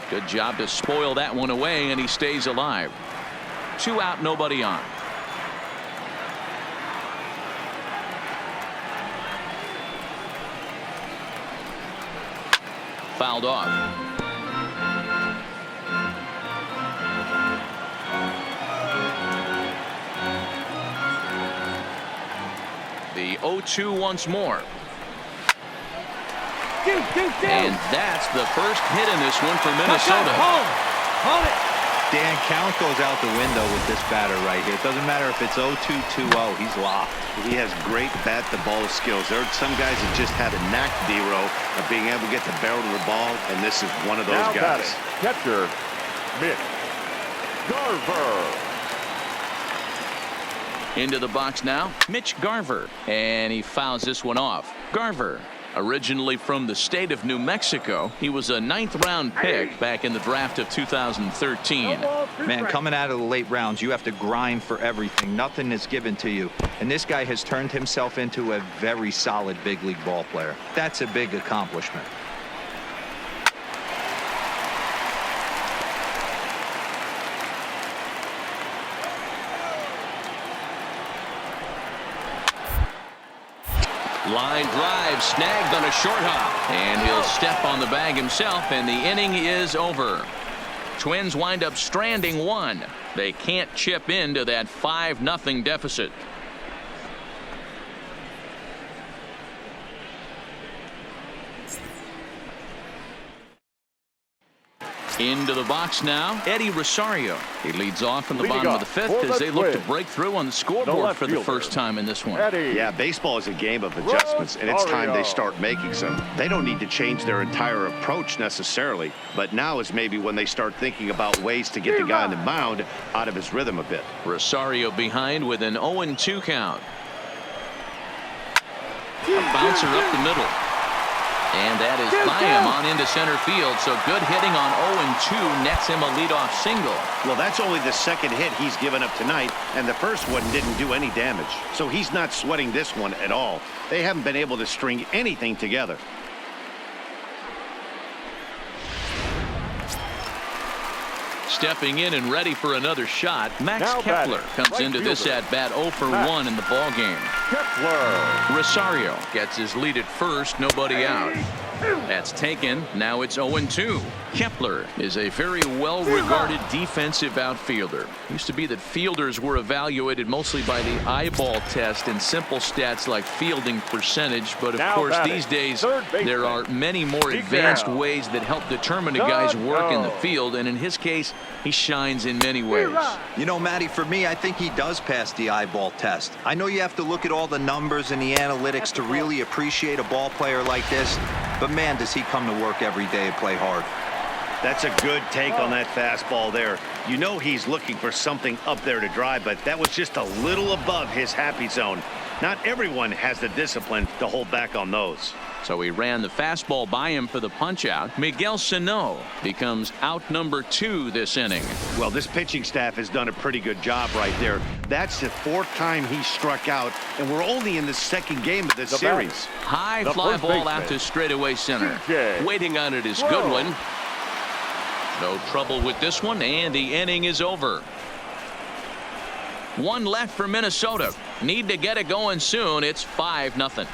Good job to spoil that one away, and he stays alive. 2 out, nobody on. Fouled off. The 0-2 once more. And that's the first hit in this one for Minnesota. Hold it. Dan, count goes out the window with this batter right here. It doesn't matter if it's 0-2, 2-0. He's locked. He has great bat-the-ball skills. There are some guys that just have a knack, D-Row, of being able to get the barrel of the ball, and this is one of those now guys. Catcher, Mitch Garver. Into the box now, Mitch Garver, and he fouls this one off. Garver, originally from the state of New Mexico, he was a 9th-round pick back in the draft of 2013. Man, coming out of the late rounds, you have to grind for everything. Nothing is given to you. And this guy has turned himself into a very solid big league ball player. That's a big accomplishment. Line drive snagged on a short hop, and he'll step on the bag himself, and the inning is over. Twins wind up stranding 1. They can't chip into that 5-0 deficit. Into the box now, Eddie Rosario. He leads off in the bottom of the 5th as they look to break through on the scoreboard for the first time in this one. Yeah, baseball is a game of adjustments, and it's time they start making some. They don't need to change their entire approach necessarily, but now is maybe when they start thinking about ways to get the guy on the mound out of his rhythm a bit. Rosario behind with an 0-2 count. A bouncer up the middle. And that is by him on into center field. So good hitting on 0-2 nets him a leadoff single. Well, that's only the second hit he's given up tonight, and the first one didn't do any damage. So he's not sweating this one at all. They haven't been able to string anything together. Stepping in and ready for another shot, Max now Kepler comes right into this fielder. at bat 0 for 1 in the ball game. Kepler. Rosario gets his lead at first, nobody out. That's taken. Now it's 0-2. Kepler is a very well-regarded defensive outfielder. Used to be that fielders were evaluated mostly by the eyeball test and simple stats like fielding percentage. But of course, these days there are many more advanced ways that help determine a guy's work in the field. And in his case, he shines in many ways. You know, Matty, for me, I think he does pass the eyeball test. I know you have to look at all the numbers and the analytics to really appreciate a ball player like this. But man, does he come to work every day and play hard. That's a good take on that fastball there. You know he's looking for something up there to drive, but that was just a little above his happy zone. Not everyone has the discipline to hold back on those. So he ran the fastball by him for the punch-out. Miguel Sano becomes out number 2 this inning. Well, this pitching staff has done a pretty good job right there. That's the 4th time he struck out, and we're only in the 2nd game of this series. High fly ball out to straightaway center. Waiting on it is Goodwin. No trouble with this one, and the inning is over. 1 left for Minnesota. Need to get it going soon. It's 5-0.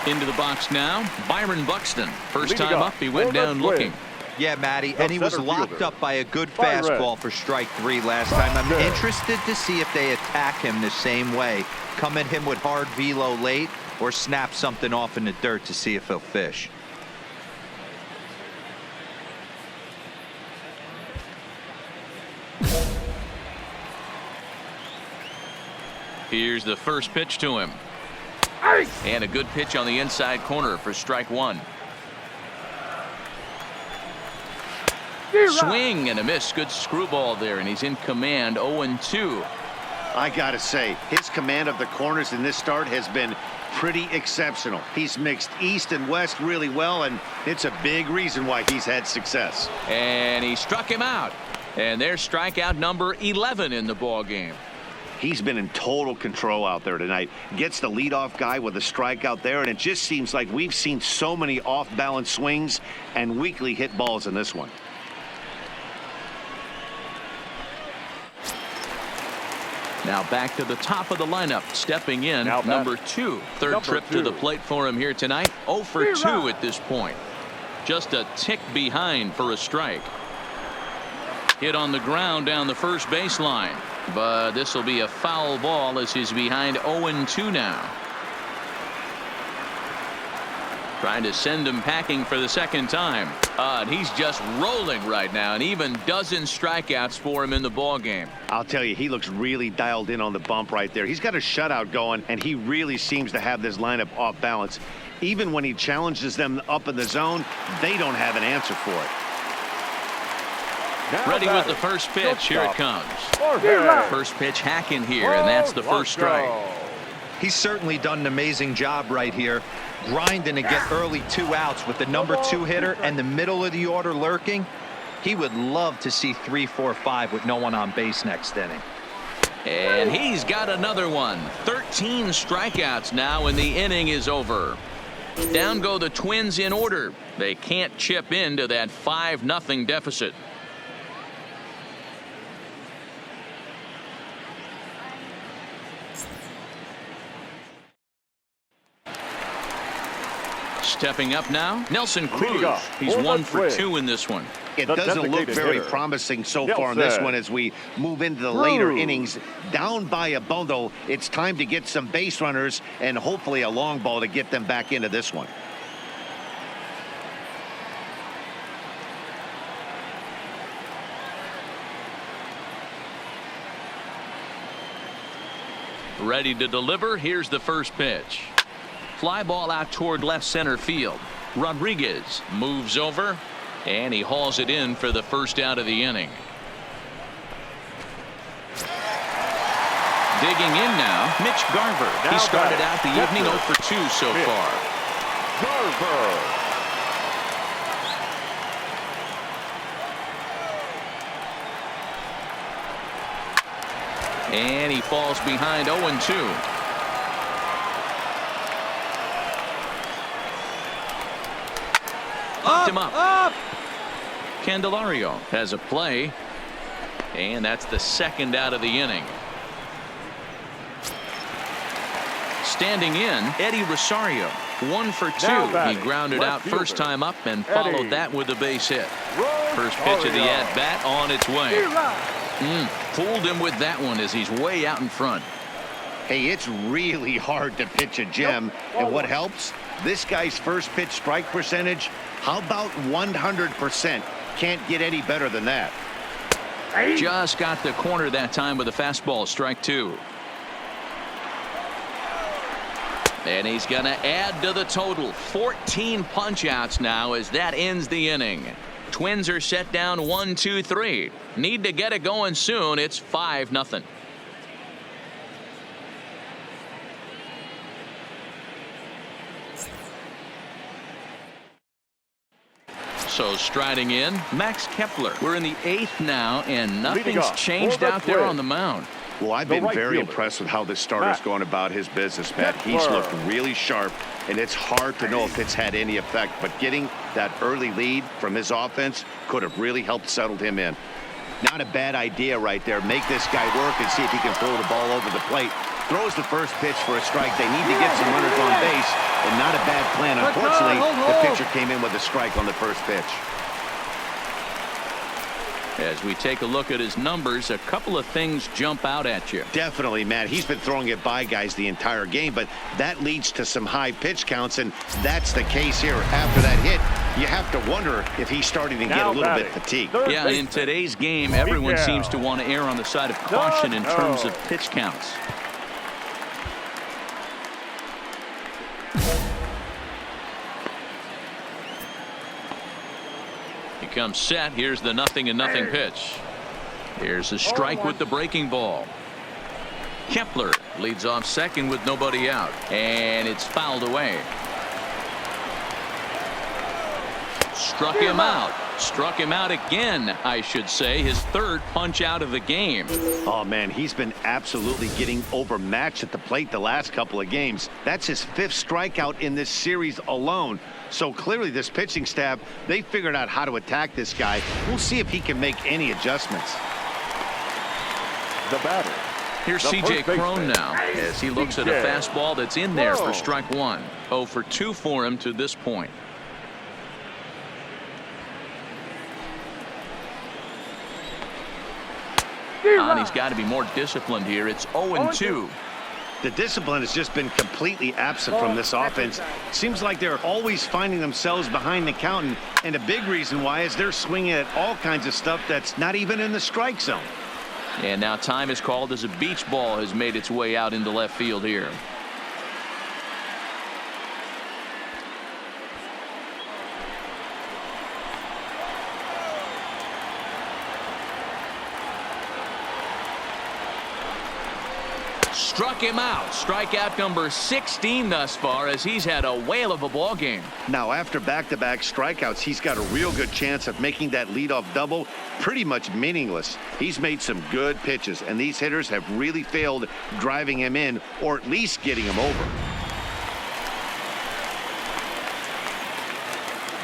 Into the box now, Byron Buxton. First time up, he went down looking. Yeah, Matty, and he was locked up by a good fastball for strike 3 last time. I'm interested to see if they attack him the same way. Come at him with hard velo late or snap something off in the dirt to see if he'll fish. Here's the first pitch to him. And a good pitch on the inside corner for strike 1. Swing and a miss. Good screwball there, and he's in command. 0-2. I gotta say, his command of the corners in this start has been pretty exceptional. He's mixed east and west really well, and it's a big reason why he's had success. And he struck him out. And there's strikeout number 11 in the ball game. He's been in total control out there tonight. Gets the leadoff guy with a strikeout there, and it just seems like we've seen so many off-balance swings and weakly hit balls in this one. Now back to the top of the lineup. Stepping in, number 2. Third trip to the plate for him here tonight. 0 for 2 at this point. Just a tick behind for a strike. Hit on the ground down the first baseline. But this will be a foul ball as he's behind 0-2 now. Trying to send him packing for the second time. And he's just rolling right now, and even dozen strikeouts for him in the ball game. I'll tell you, he looks really dialed in on the bump right there. He's got a shutout going, and he really seems to have this lineup off balance. Even when he challenges them up in the zone, they don't have an answer for it. Ready with the first pitch. Here it comes. First pitch hacking here, and that's the first strike. He's certainly done an amazing job right here, grinding to get early 2 outs with the number 2 hitter and the middle of the order lurking. He would love to see 3, 4, 5 with no one on base next inning. And he's got another one. 13 strikeouts now, and the inning is over. Down go the Twins in order. They can't chip into that 5-0 deficit. Stepping up now, Nelson Cruz. He's 1 for 2 in this one. It doesn't look very promising so far in this one as we move into the later innings. Down by a bundle, it's time to get some base runners and hopefully a long ball to get them back into this one. Ready to deliver. Here's the first pitch. Fly ball out toward left center field. Rodriguez moves over, and he hauls it in for the first out of the inning. Digging in now, Mitch Garver. He started out the evening 0 for 2 so far. Garver. And he falls behind 0-2. Locked him up. Candelario has a play, and that's the second out of the inning. Standing in, Eddie Rosario, 1 for 2. He grounded out first time up and followed that with a base hit. First pitch of the at-bat on its way. Fooled him with that one as he's way out in front. Hey, it's really hard to pitch a gem, and what helps? This guy's first pitch strike percentage, how about 100%? Can't get any better than that. Just got the corner that time with a fastball. Strike 2. And he's going to add to the total. 14 punch-outs now as that ends the inning. Twins are set down 1-2-3. Need to get it going soon. It's 5-0. So striding in, Max Kepler. We're in the 8th now, and nothing's changed out there on the mound. Well, I've been very impressed with how this starter's going about his business, Matt. He's looked really sharp, and it's hard to know if it's had any effect. But getting that early lead from his offense could have really helped settle him in. Not a bad idea right there. Make this guy work and see if he can throw the ball over the plate. Throws the first pitch for a strike. They need to get some runners on base, and not a bad plan. Unfortunately, the pitcher came in with a strike on the first pitch. As we take a look at his numbers, a couple of things jump out at you. Definitely, Matt. He's been throwing it by guys the entire game, but that leads to some high pitch counts, and that's the case here. After that hit, you have to wonder if he's starting to get a little bit fatigued. Yeah, in today's game, everyone seems to want to err on the side of caution in terms of pitch counts. Comes set. Here's the 0-0 pitch. Here's a strike with the breaking ball. Kepler leads off second with nobody out, and it's fouled away. Struck him out. Struck him out again, I should say. His third punch out of the game. Oh, man, he's been absolutely getting overmatched at the plate the last couple of games. That's his 5th strikeout in this series alone. So clearly this pitching staff, they figured out how to attack this guy. We'll see if he can make any adjustments. The batter. Here's C.J. Cron now as he looks at a fastball that's in there for strike 1. 0 for 2 for him to this point. And he's got to be more disciplined here. It's 0-2. The discipline has just been completely absent from this offense. Seems like they're always finding themselves behind the count, and a big reason why is they're swinging at all kinds of stuff that's not even in the strike zone. And now time is called as a beach ball has made its way out into left field here. Struck him out. Strikeout number 16 thus far as he's had a whale of a ball game. Now, after back-to-back strikeouts, he's got a real good chance of making that leadoff double pretty much meaningless. He's made some good pitches, and these hitters have really failed driving him in or at least getting him over.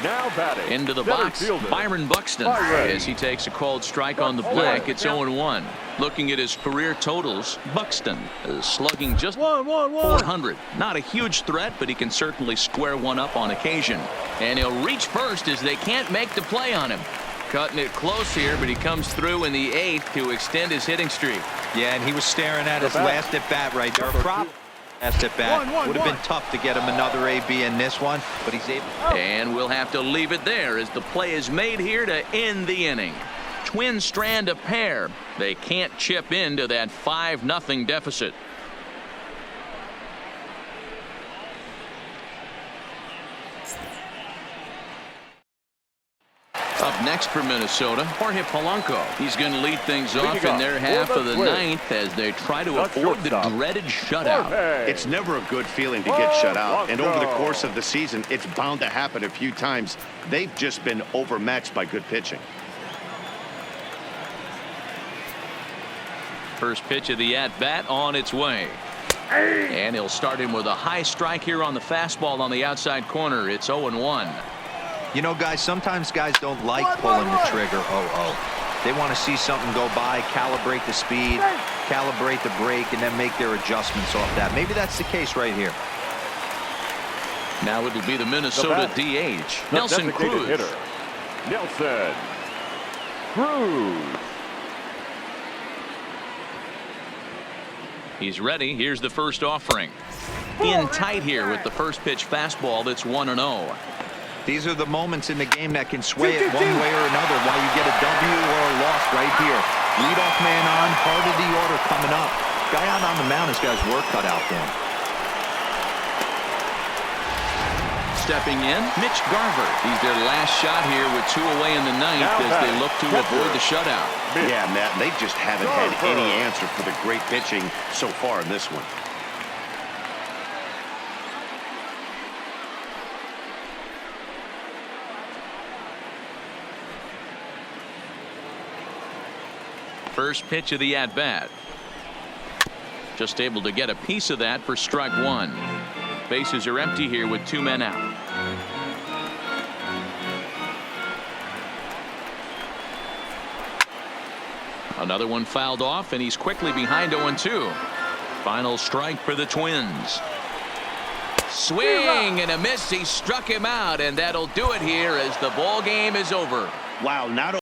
Now batting. Into the center box, fielder, Byron Buxton, as he takes a called strike on the black. It's 0-1. Looking at his career totals, Buxton is slugging just 400. Not a huge threat, but he can certainly square one up on occasion. And he'll reach first as they can't make the play on him. Cutting it close here, but he comes through in the 8th to extend his hitting streak. Yeah, and he was staring at his last at bat right there. Last at bat would have been tough to get him another AB in this one, but he's able. And we'll have to leave it there as the play is made here to end the inning. Twin strand a pair. They can't chip into that 5-0 deficit. Up next for Minnesota, Jorge Polanco. He's going to lead things off in their half of the 9th as they try to avoid the dreaded shutout. It's never a good feeling to get shut out, and over the course of the season, it's bound to happen a few times. They've just been overmatched by good pitching. First pitch of the at-bat on its way. And he'll start him with a high strike here on the fastball on the outside corner. It's 0-1. You know, guys, sometimes guys don't like pulling the trigger. They want to see something go by, calibrate the speed, calibrate the brake, and then make their adjustments off that. Maybe that's the case right here. Now it'll be the Minnesota DH, Nelson Cruz. Hitter, Nelson Cruz. He's ready. Here's the first offering. In tight here with the first pitch fastball that's 1-0. These are the moments in the game that can sway it one way or another, why you get a W or a loss right here. Leadoff man on, heart of the order coming up. Guy out on the mound has got his work cut out for him. Stepping in, Mitch Garver. He's their last shot here with 2 away in the 9th as they look to avoid the shutout. Yeah, Matt, they just haven't had any answer for the great pitching so far in this one. First pitch of the at-bat. Just able to get a piece of that for strike 1. Bases are empty here with 2 men out. Another one fouled off, and he's quickly behind 0-2. Final strike for the Twins. Swing and a miss. He struck him out, and that'll do it here as the ball game is over. Wow, not